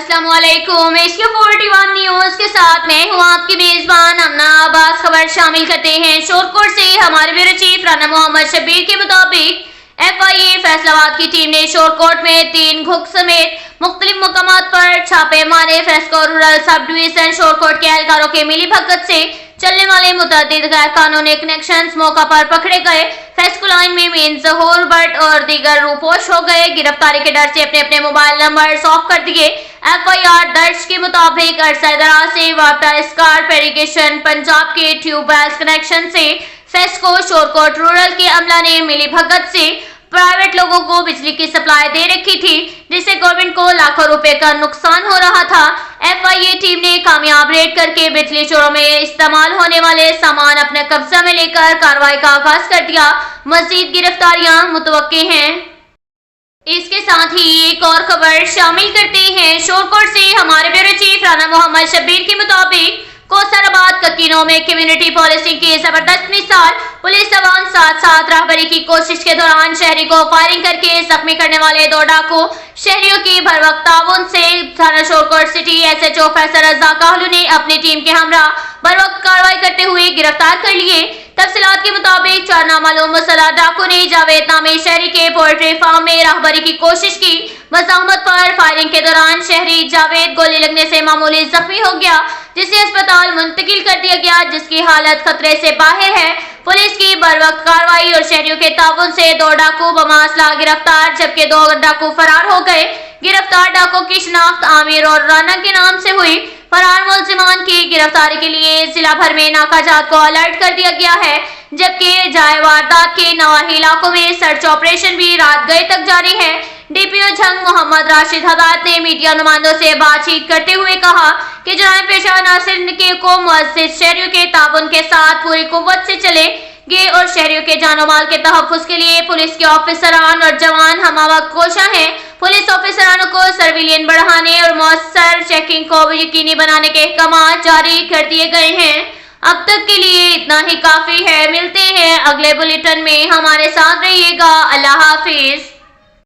अस्सलाम वालेकुम। HQ41 news के साथ मैं हूँ आपकी मेजबान अमना अब्बास। खबर शामिल करते हैं शोरकोट से। हमारे ब्यूरो चीफ राना मोहम्मद शब्बीर के मुताबिक FIA फैसलाबाद की टीम ने शोरकोट में 3 घुक समेत मुख्तलिफ मकामात पर छापे मारे। FESCO rural sub division Shorkot के एहलकारों के मिली भगत से चलने वाले मुतअद्दिद गैर कानूनी कनेक्शंस मौका पर पकड़े गए। फेस्को लाइन में मेन जहूर भट्ट और दीगर रूपोश हो गए। गिरफ्तारी के डर से अपने अपने मोबाइल नंबर ऑफ कर दिए। FIR दर्ज के मुताबिक अरसा दराज से वाटर स्कार्प इरिगेशन पंजाब के ट्यूबवेल कनेक्शन से फेस्को शोरकोट रूरल के अमला ने मिली भगत से प्राइवेट लोगों को बिजली की सप्लाई दे रखी थी, जिससे गवर्नमेंट को लाखों रुपए का नुकसान हो रहा था। FIA टीम ने कामयाब रेड करके बिजली चोरों में इस्तेमाल होने वाले सामान अपने कब्जा में लेकर कार्रवाई का आगाज कर दिया। मजीद गिरफ्तारियां मुतवक्के हैं। इसके साथ ही एक और खबर शामिल करते हैं शोरकोट से। हमारे ब्यूरो चीफ राना मोहम्मद शब्बीर के मुताबिक कोसराबाद ककीनों में कम्युनिटी पॉलिसिंग की जबरदस्त मिसाल। पुलिस जवान साथ साथ राहबरी की कोशिश के दौरान शहरी को फायरिंग करके जख्मी करने वाले 2 डाकू शहरियों की भरवक्त ताउन से थाना शोरकोट सिटी SHO फैसल रज़ा काहलू ने अपनी टीम के हमरा बरवक्त कार्रवाई करते हुए गिरफ्तार कर लिए। तफसीलात के मुताबिक 4 नामालूम मुसल्लह डाकू ने जावेद नामी शहरी के पोल्ट्री फार्म में राहबरी की कोशिश की। मज़ाहमत पर फायरिंग के दौरान शहरी जावेद गोली लगने से मामूली जख्मी हो गया, जिसे अस्पताल मुंतकिल कर दिया गया, जिसकी हालत खतरे से बाहर है। पुलिस की बरवक्त कार्रवाई और शहरियों के ताउन से 2 डाकू बमासला गिरफ्तार, जबकि 2 डाकू फरार हो गए। गिरफ्तार डाकू की शिनाख्त आमिर और राना के नाम से हुई। फरार मुलजिमान की गिरफ्तारी के लिए जिला भर में नाकाजात को अलर्ट कर दिया गया है, जबकि जाए वारदात के नवाही इलाकों में सर्च ऑपरेशन भी रात गए तक जारी है। DPO झंग मोहम्मद राशिद हदात ने मीडिया नुमाइंदों से बातचीत करते हुए कहा कि जराइम पेशा नासिर को मुअज़्ज़िज़ शहरियों के ताउन के साथ पूरी कुव्वत से चलेंगे और शहरियों के जानो माल के तहफ़्फ़ुज़ के लिए पुलिस के ऑफिसरान और जवान हमावक्त कोशा हैं। पुलिस ऑफिसरानों को सर्विलियन बढ़ाने और मौसर चेकिंग को यकीनी बनाने के अहकाम जारी कर दिए गए हैं। अब तक के लिए इतना ही काफी है। मिलते हैं अगले बुलेटिन में, हमारे साथ रहिएगा। अल्लाह हाफिज।